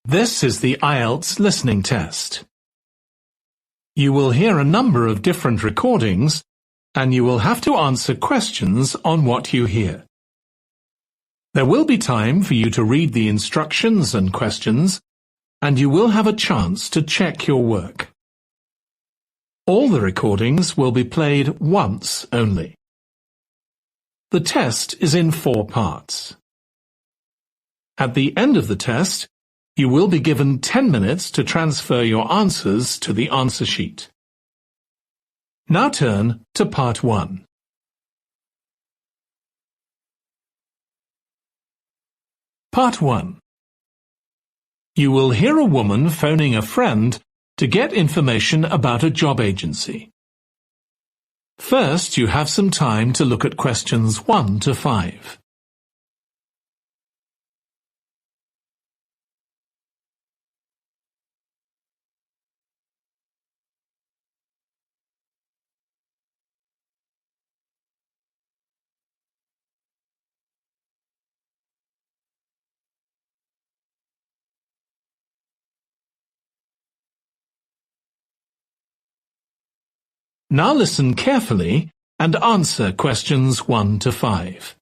This is the IELTS listening test. You will hear a number of different recordings, and you will have to answer questions on what you hear. There will be time for you to read the instructions and questions, and you will have a chance to check your work. All the recordings will be played once only. The test is in 4 parts. At the end of the test, you will be given 10 minutes to transfer your answers to the answer sheet. Now turn to Part 1. Part 1. You will hear a woman phoning a friend to get information about a job agency. First, you have some time to look at questions 1 to 5. Now listen carefully and answer questions 1 to 5.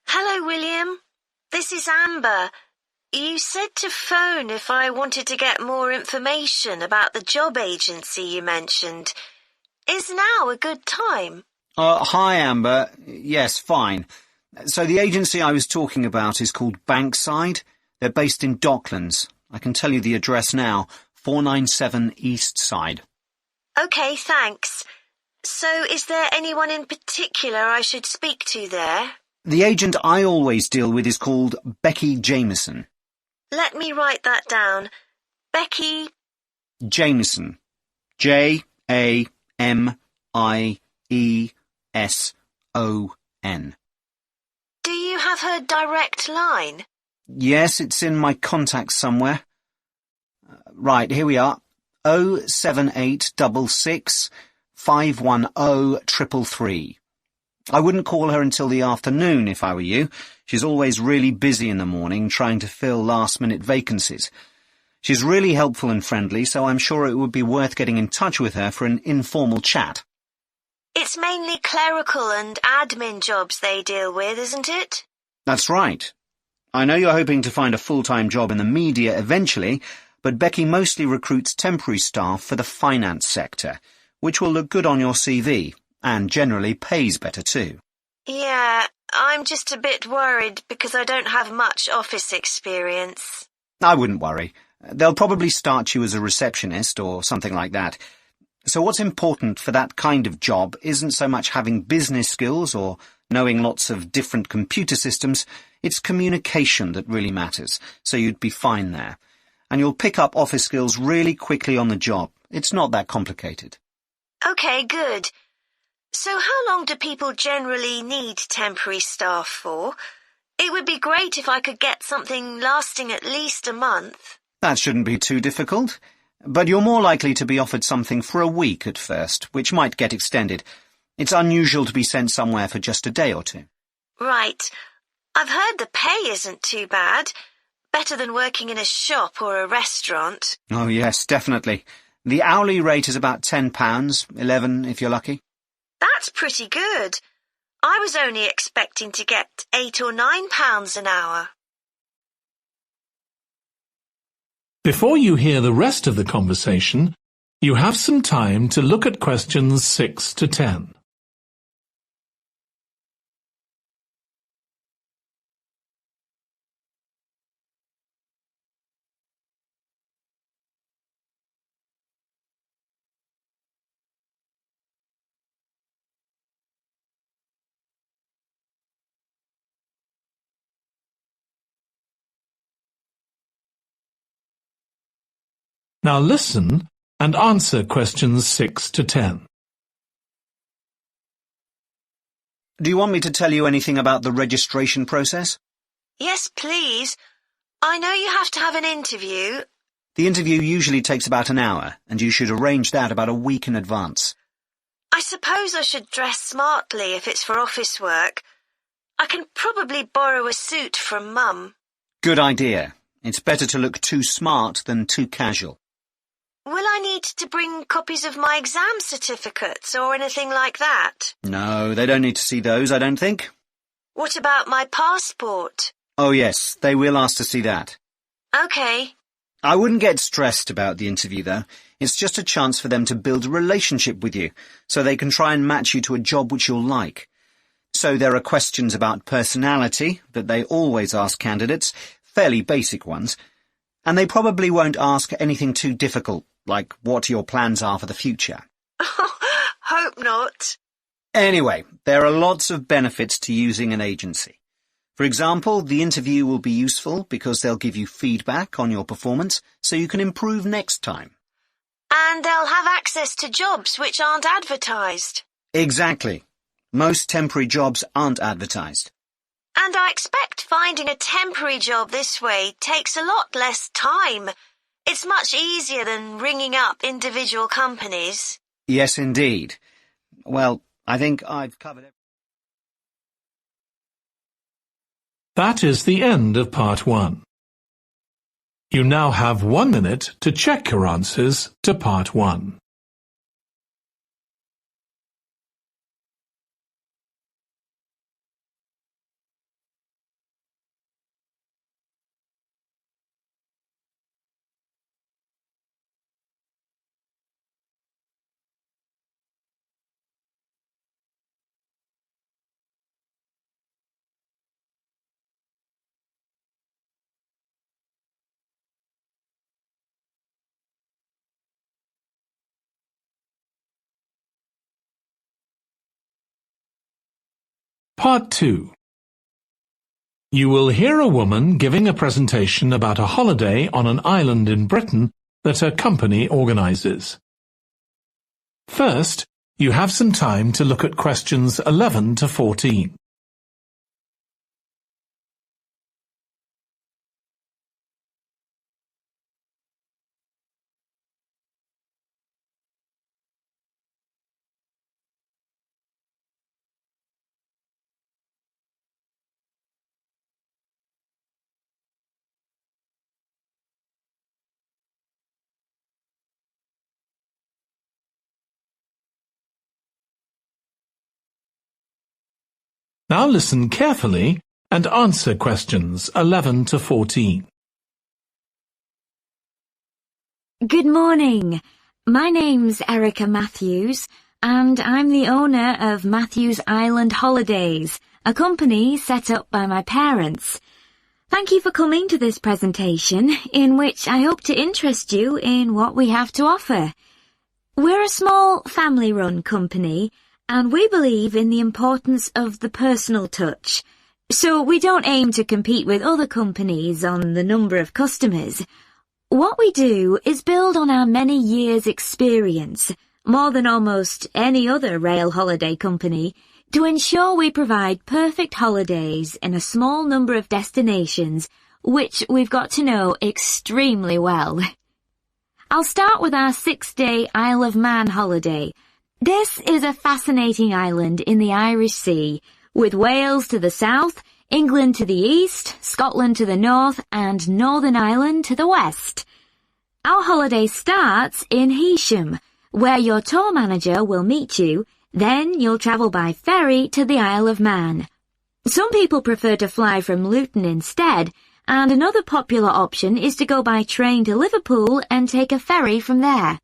Hello, William. This is Amber. You said to phone if I wanted to get more information about the job agency you mentioned. Is now a good time? Hi, Amber. Yes, fine. So the agency I was talking about is called Bankside. They're based in Docklands. I can tell you the address now. 497 East Side. OK, thanks. So is there anyone in particular I should speak to there? The agent I always deal with is called Becky Jameson. Let me write that down. Becky Jameson. Jameson. Do you have her direct line? Yes, it's in my contacts somewhere. Right, here we are. 07866 510 333. I wouldn't call her until the afternoon if I were you. She's always really busy in the morning trying to fill last-minute vacancies. She's really helpful and friendly, so I'm sure it would be worth getting in touch with her for an informal chat. It's mainly clerical and admin jobs they deal with, isn't it? That's right. I know you're hoping to find a full-time job in the media eventually, but Becky mostly recruits temporary staff for the finance sector, which will look good on your CV, and generally pays better too. Yeah, I'm just a bit worried because I don't have much office experience. I wouldn't worry. They'll probably start you as a receptionist or something like that. So what's important for that kind of job isn't so much having business skills or knowing lots of different computer systems, it's communication that really matters, so you'd be fine there. And you'll pick up office skills really quickly on the job. It's not that complicated. OK, good. So how long do people generally need temporary staff for? It would be great if I could get something lasting at least a month. That shouldn't be too difficult. But you're more likely to be offered something for a week at first, which might get extended. It's unusual to be sent somewhere for just a day or two. Right. I've heard the pay isn't too bad. Better than working in a shop or a restaurant. Oh, yes, definitely. The hourly rate is about £10, $11 if you're lucky. That's pretty good. I was only expecting to get £8 or £9 an hour. Before you hear the rest of the conversation, you have some time to look at questions 6 to 10. Now listen and answer questions 6 to 10. Do you want me to tell you anything about the registration process? Yes, please. I know you have to have an interview. The interview usually takes about an hour, and you should arrange that about a week in advance. I suppose I should dress smartly if it's for office work. I can probably borrow a suit from Mum. Good idea. It's better to look too smart than too casual. Will I need to bring copies of my exam certificates or anything like that? No, they don't need to see those, I don't think. What about my passport? Oh yes, they will ask to see that. OK. I wouldn't get stressed about the interview, though. It's just a chance for them to build a relationship with you, so they can try and match you to a job which you'll like. So there are questions about personality that they always ask candidates, fairly basic ones, and they probably won't ask anything too difficult, like what your plans are for the future. Hope not. Anyway, there are lots of benefits to using an agency. For example, the interview will be useful because they'll give you feedback on your performance so you can improve next time. And they'll have access to jobs which aren't advertised. Exactly. Most temporary jobs aren't advertised. And I expect finding a temporary job this way takes a lot less time. It's much easier than ringing up individual companies. Yes, indeed. Well, I think I've covered everything. That is the end of part 1. You now have 1 minute to check your answers to part 1. Part 2. You will hear a woman giving a presentation about a holiday on an island in Britain that her company organises. First, you have some time to look at questions 11 to 14. Now listen carefully and answer questions 11 to 14. Good morning. My name's Erica Matthews, and I'm the owner of Matthews Island Holidays, a company set up by my parents. Thank you for coming to this presentation, in which I hope to interest you in what we have to offer. We're a small family-run company, and we believe in the importance of the personal touch. So we don't aim to compete with other companies on the number of customers. What we do is build on our many years' experience, more than almost any other rail holiday company, to ensure we provide perfect holidays in a small number of destinations, which we've got to know extremely well. I'll start with our 6-day Isle of Man holiday. This is a fascinating island in the Irish Sea, with Wales to the south, England to the east, Scotland to the north, and Northern Ireland to the west. Our holiday starts in Heysham, where your tour manager will meet you. Then you'll travel by ferry to the Isle of Man. Some people prefer to fly from Luton instead, and another popular option is to go by train to Liverpool and take a ferry from there.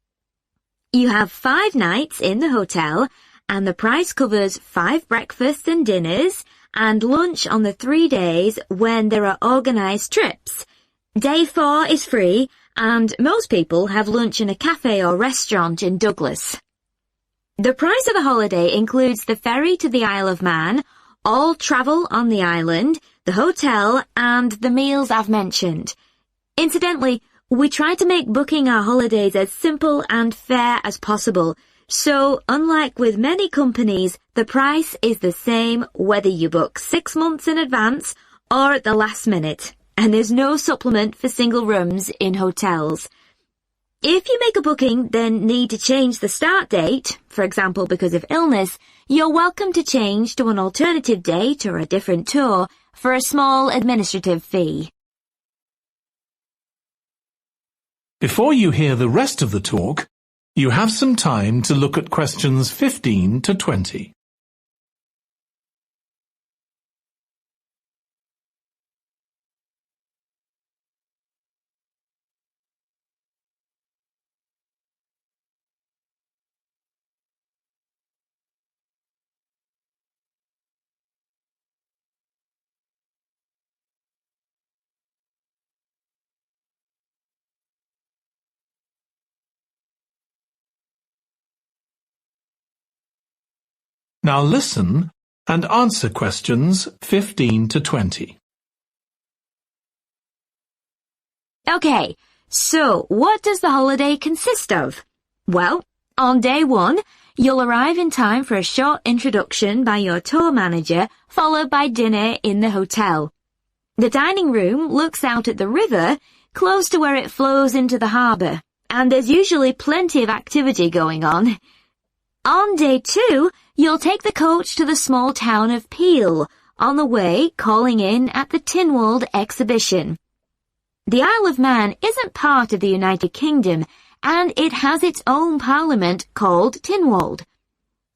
You have 5 nights in the hotel, and the price covers 5 breakfasts and dinners, and lunch on the 3 days when there are organised trips. Day 4 is free, and most people have lunch in a cafe or restaurant in Douglas. The price of the holiday includes the ferry to the Isle of Man, all travel on the island, the hotel, and the meals I've mentioned. Incidentally, we try to make booking our holidays as simple and fair as possible, so unlike with many companies, the price is the same whether you book 6 months in advance or at the last minute, and there's no supplement for single rooms in hotels. If you make a booking, then need to change the start date, for example because of illness, you're welcome to change to an alternative date or a different tour for a small administrative fee. Before you hear the rest of the talk, you have some time to look at questions 15 to 20. Now listen and answer questions 15 to 20. Okay, so what does the holiday consist of? Well, on day 1, you'll arrive in time for a short introduction by your tour manager, followed by dinner in the hotel. The dining room looks out at the river, close to where it flows into the harbour, and there's usually plenty of activity going on. On day 2, you'll take the coach to the small town of Peel, on the way calling in at the Tynwald exhibition. The Isle of Man isn't part of the United Kingdom, and it has its own parliament called Tynwald.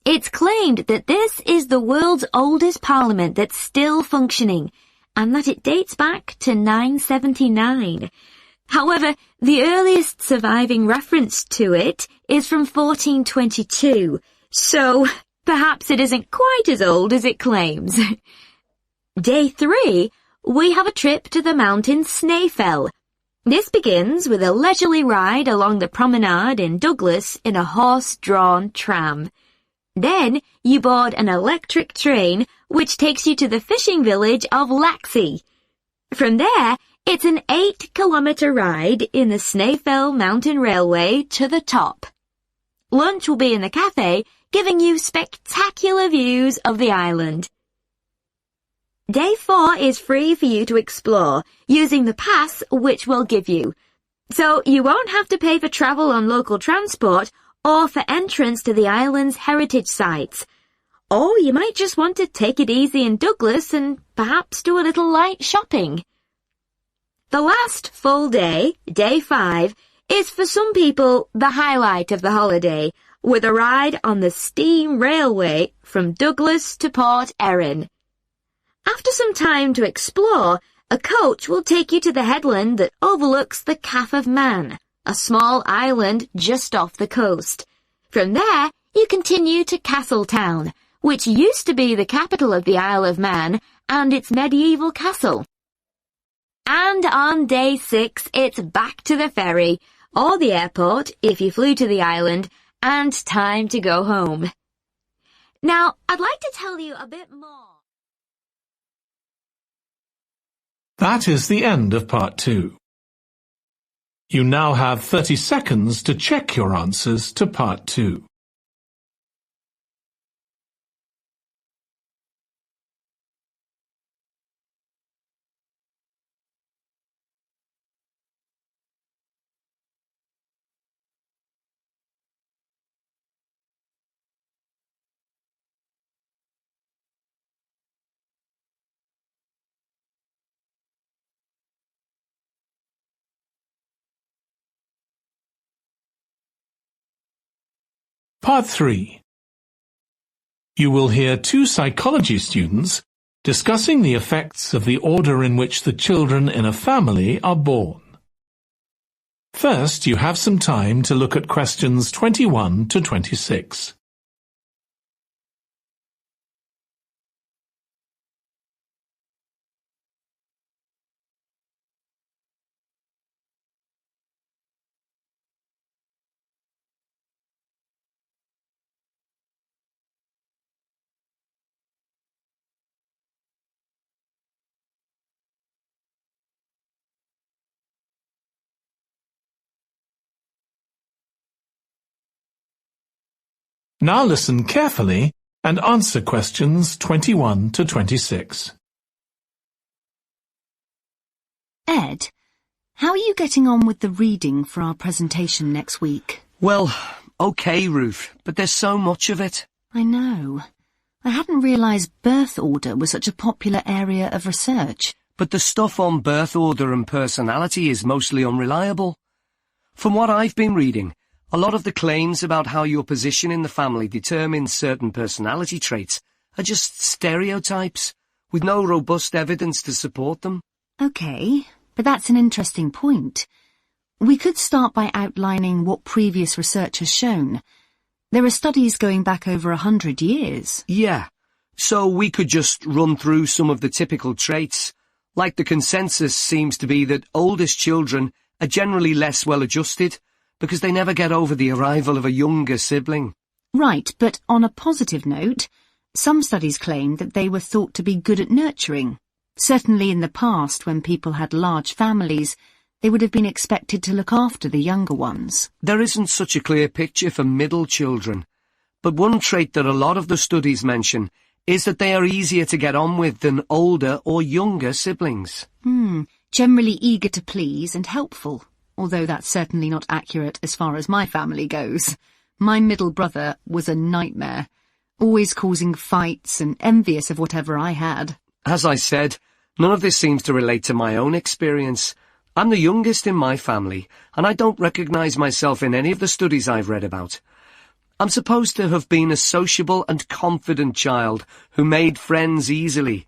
It's claimed that this is the world's oldest parliament that's still functioning, and that it dates back to 979. However, the earliest surviving reference to it is from 1422, so perhaps it isn't quite as old as it claims. Day 3, we have a trip to the mountain Snaefell. This begins with a leisurely ride along the promenade in Douglas in a horse-drawn tram. Then you board an electric train which takes you to the fishing village of Laxey. From there, it's an 8-kilometre ride in the Snaefell Mountain Railway to the top. Lunch will be in the cafe, giving you spectacular views of the island. Day 4 is free for you to explore, using the pass which we'll give you. So you won't have to pay for travel on local transport or for entrance to the island's heritage sites. Or you might just want to take it easy in Douglas and perhaps do a little light shopping. The last full day, day 5, is for some people the highlight of the holiday, with a ride on the steam railway from Douglas to Port Erin. After some time to explore, a coach will take you to the headland that overlooks the Calf of Man, a small island just off the coast. From there, you continue to Castletown, which used to be the capital of the Isle of Man and its medieval castle. And on day 6, it's back to the ferry, or the airport if you flew to the island, and time to go home. Now, I'd like to tell you a bit more. That is the end of part 2. You now have 30 seconds to check your answers to part 2. Part 3. You will hear 2 psychology students discussing the effects of the order in which the children in a family are born. First, you have some time to look at questions 21 to 26. Now listen carefully and answer questions 21 to 26. Ed, how are you getting on with the reading for our presentation next week? Well, okay, Ruth, but there's so much of it. I know. I hadn't realised birth order was such a popular area of research. But the stuff on birth order and personality is mostly unreliable. From what I've been reading, a lot of the claims about how your position in the family determines certain personality traits are just stereotypes, with no robust evidence to support them. OK, but that's an interesting point. We could start by outlining what previous research has shown. There are studies going back over 100 years. Yeah, so we could just run through some of the typical traits. Like the consensus seems to be that oldest children are generally less well-adjusted because they never get over the arrival of a younger sibling. Right, but on a positive note, some studies claim that they were thought to be good at nurturing. Certainly in the past, when people had large families, they would have been expected to look after the younger ones. There isn't such a clear picture for middle children, but one trait that a lot of the studies mention is that they are easier to get on with than older or younger siblings. Generally eager to please and helpful, although that's certainly not accurate as far as my family goes. My middle brother was a nightmare, always causing fights and envious of whatever I had. As I said, none of this seems to relate to my own experience. I'm the youngest in my family, and I don't recognise myself in any of the studies I've read about. I'm supposed to have been a sociable and confident child who made friends easily,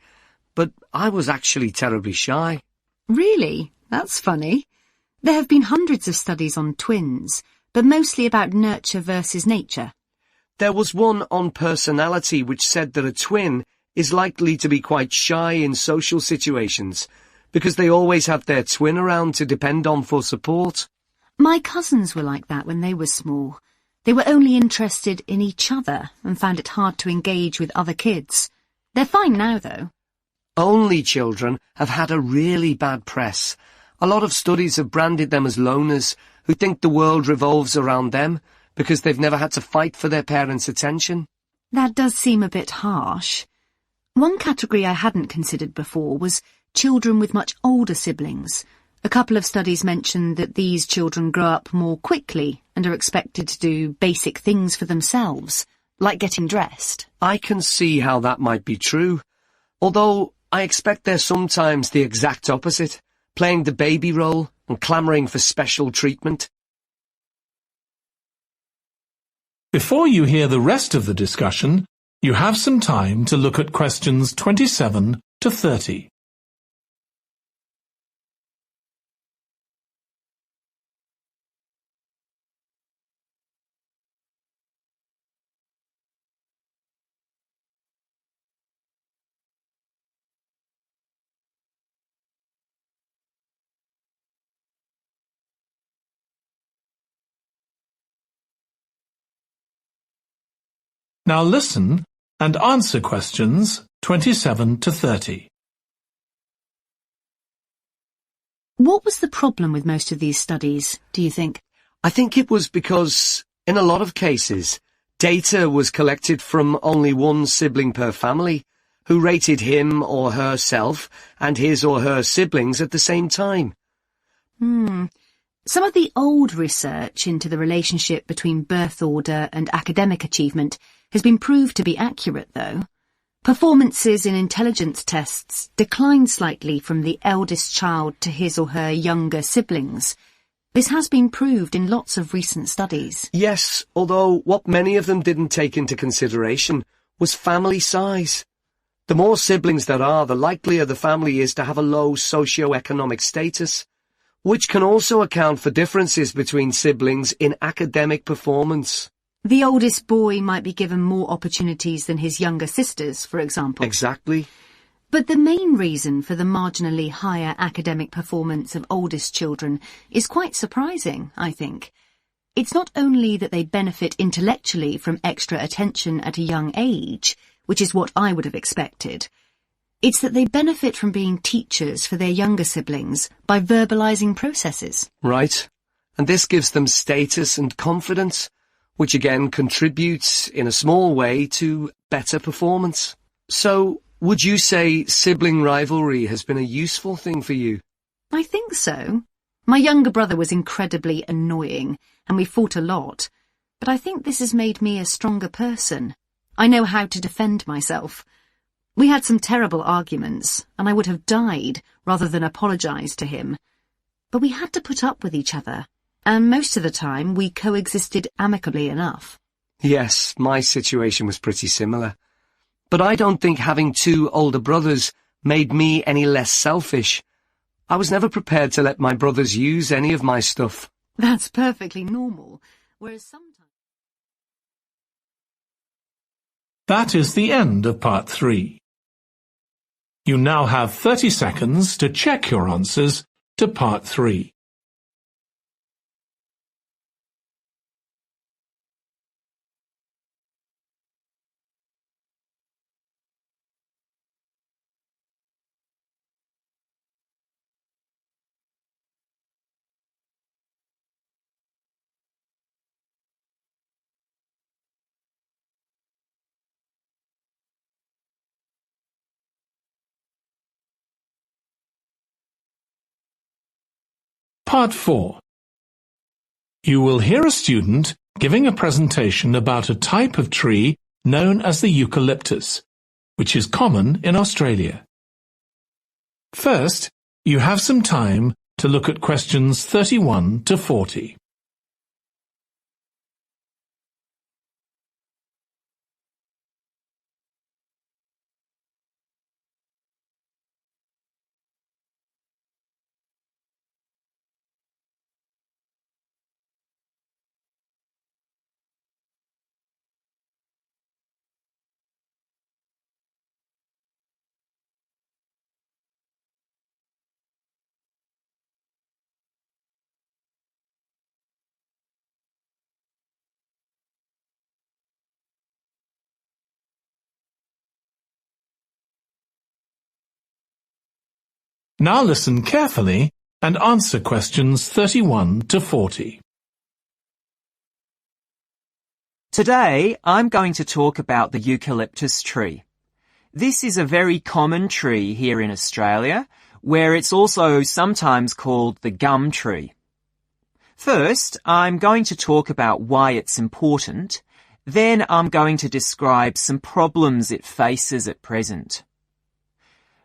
but I was actually terribly shy. Really? That's funny. There have been hundreds of studies on twins, but mostly about nurture versus nature. There was one on personality which said that a twin is likely to be quite shy in social situations, because they always have their twin around to depend on for support. My cousins were like that when they were small. They were only interested in each other and found it hard to engage with other kids. They're fine now, though. Only children have had a really bad press. A lot of studies have branded them as loners who think the world revolves around them because they've never had to fight for their parents' attention. That does seem a bit harsh. One category I hadn't considered before was children with much older siblings. A couple of studies mentioned that these children grow up more quickly and are expected to do basic things for themselves, like getting dressed. I can see how that might be true, although I expect they're sometimes the exact opposite, playing the baby role and clamouring for special treatment. Before you hear the rest of the discussion, you have some time to look at questions 27 to 30. Now listen and answer questions 27 to 30. What was the problem with most of these studies, do you think? I think it was because, in a lot of cases, data was collected from only one sibling per family, who rated him or herself and his or her siblings at the same time. Some of the old research into the relationship between birth order and academic achievement has been proved to be accurate, though. Performances in intelligence tests declined slightly from the eldest child to his or her younger siblings. This has been proved in lots of recent studies. Yes, although what many of them didn't take into consideration was family size. The more siblings there are, the likelier the family is to have a low socio-economic status, which can also account for differences between siblings in academic performance. The oldest boy might be given more opportunities than his younger sisters, for example. Exactly. But the main reason for the marginally higher academic performance of oldest children is quite surprising, I think. It's not only that they benefit intellectually from extra attention at a young age, which is what I would have expected. It's that they benefit from being teachers for their younger siblings by verbalizing processes. Right. And this gives them status and confidence, which again contributes in a small way to better performance. So, would you say sibling rivalry has been a useful thing for you? I think so. My younger brother was incredibly annoying, and we fought a lot, but I think this has made me a stronger person. I know how to defend myself. We had some terrible arguments, and I would have died rather than apologise to him. But we had to put up with each other, and most of the time we coexisted amicably enough. Yes, my situation was pretty similar. But I don't think having two older brothers made me any less selfish. I was never prepared to let my brothers use any of my stuff. That's perfectly normal, whereas sometimes... That is the end of part 3. You now have 30 seconds to check your answers to part 3. Part 4. You will hear a student giving a presentation about a type of tree known as the eucalyptus, which is common in Australia. First, you have some time to look at questions 31 to 40. Now listen carefully and answer questions 31 to 40. Today, I'm going to talk about the eucalyptus tree. This is a very common tree here in Australia, where it's also sometimes called the gum tree. First, I'm going to talk about why it's important. Then I'm going to describe some problems it faces at present.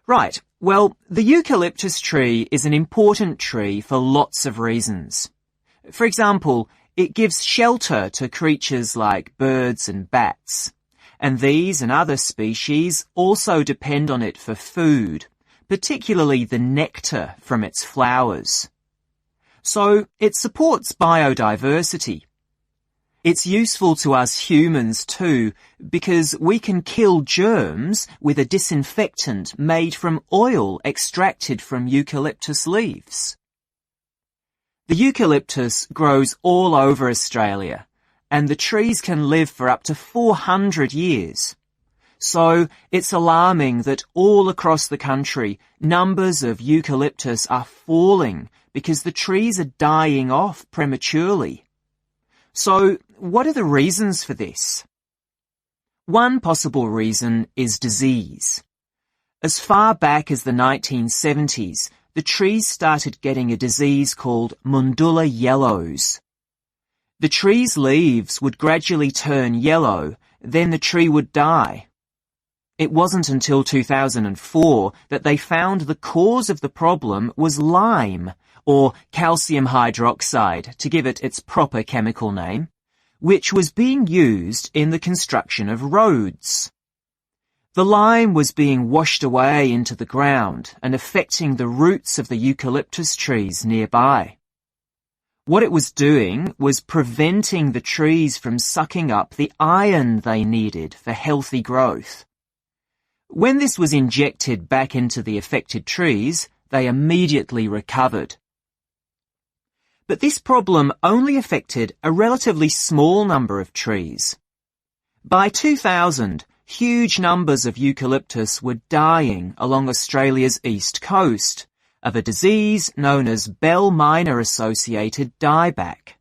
Right, well, the eucalyptus tree is an important tree for lots of reasons. For example, it gives shelter to creatures like birds and bats, and these and other species also depend on it for food, particularly the nectar from its flowers. So it supports biodiversity. It's useful to us humans too, because we can kill germs with a disinfectant made from oil extracted from eucalyptus leaves. The eucalyptus grows all over Australia, and the trees can live for up to 400 years. So it's alarming that all across the country, numbers of eucalyptus are falling because the trees are dying off prematurely. So, what are the reasons for this? One possible reason is disease. As far back as the 1970s, the trees started getting a disease called Mundula yellows. The tree's leaves would gradually turn yellow, then the tree would die. It wasn't until 2004 that they found the cause of the problem was lime, or calcium hydroxide, to give it its proper chemical name, which was being used in the construction of roads. The lime was being washed away into the ground and affecting the roots of the eucalyptus trees nearby. What it was doing was preventing the trees from sucking up the iron they needed for healthy growth. When this was injected back into the affected trees, they immediately recovered. But this problem only affected a relatively small number of trees. By 2000, huge numbers of eucalyptus were dying along Australia's east coast of a disease known as bell miner-associated dieback.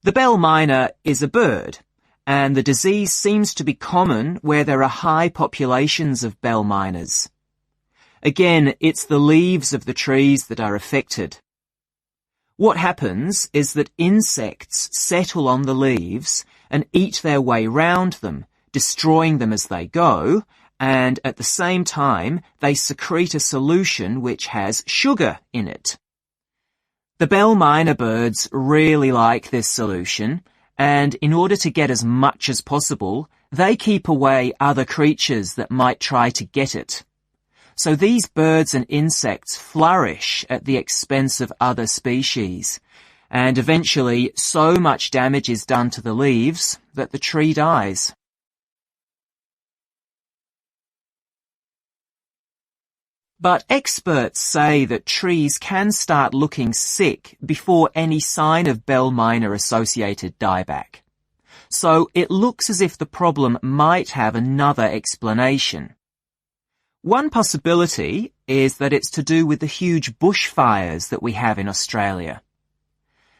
The bell miner is a bird, and the disease seems to be common where there are high populations of bell miners. Again, it's the leaves of the trees that are affected. What happens is that insects settle on the leaves and eat their way round them, destroying them as they go, and at the same time they secrete a solution which has sugar in it. The bell miner birds really like this solution, and in order to get as much as possible, they keep away other creatures that might try to get it. So these birds and insects flourish at the expense of other species, and eventually so much damage is done to the leaves that the tree dies. But experts say that trees can start looking sick before any sign of bell miner associated dieback. So it looks as if the problem might have another explanation. One possibility is that it's to do with the huge bushfires that we have in Australia.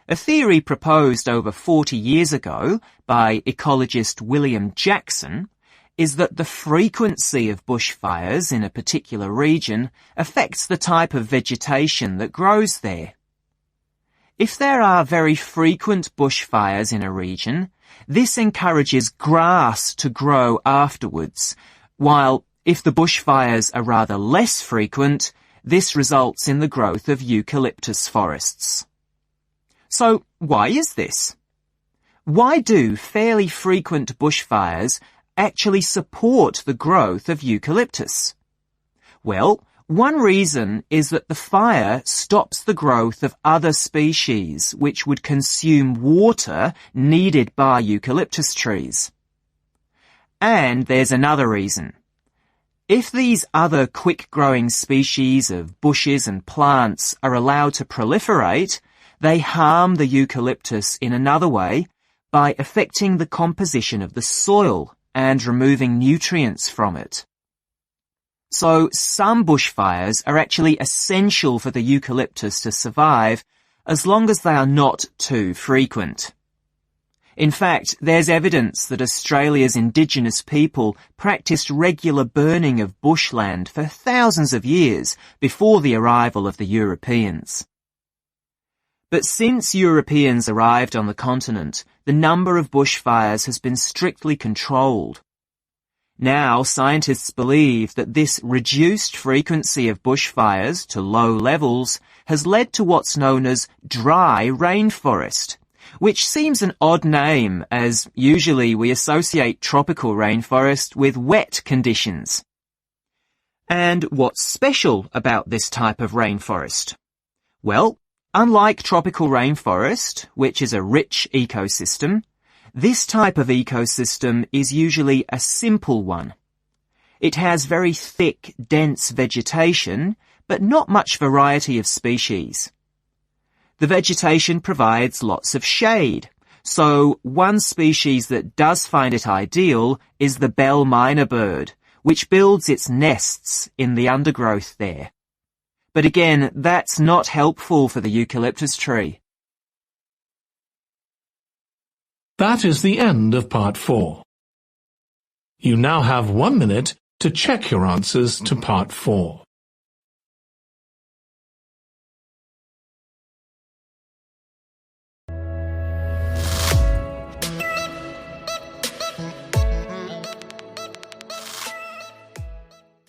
A theory proposed over 40 years ago by ecologist William Jackson is that the frequency of bushfires in a particular region affects the type of vegetation that grows there. If there are very frequent bushfires in a region, this encourages grass to grow afterwards, while if the bushfires are rather less frequent, this results in the growth of eucalyptus forests. So why is this? Why do fairly frequent bushfires actually support the growth of eucalyptus? Well, one reason is that the fire stops the growth of other species which would consume water needed by eucalyptus trees. And there's another reason. If these other quick-growing species of bushes and plants are allowed to proliferate, they harm the eucalyptus in another way by affecting the composition of the soil and removing nutrients from it. So some bushfires are actually essential for the eucalyptus to survive as long as they are not too frequent. In fact, there's evidence that Australia's Indigenous people practiced regular burning of bushland for thousands of years before the arrival of the Europeans. But since Europeans arrived on the continent, the number of bushfires has been strictly controlled. Now, scientists believe that this reduced frequency of bushfires to low levels has led to what's known as dry rainforest, which seems an odd name as usually we associate tropical rainforest with wet conditions. And what's special about this type of rainforest? Well, unlike tropical rainforest, which is a rich ecosystem, this type of ecosystem is usually a simple one. It has very thick, dense vegetation, but not much variety of species. The vegetation provides lots of shade, so one species that does find it ideal is the bell miner bird, which builds its nests in the undergrowth there. But again, that's not helpful for the eucalyptus tree. That is the end of part 4. You now have 1 minute to check your answers to part 4.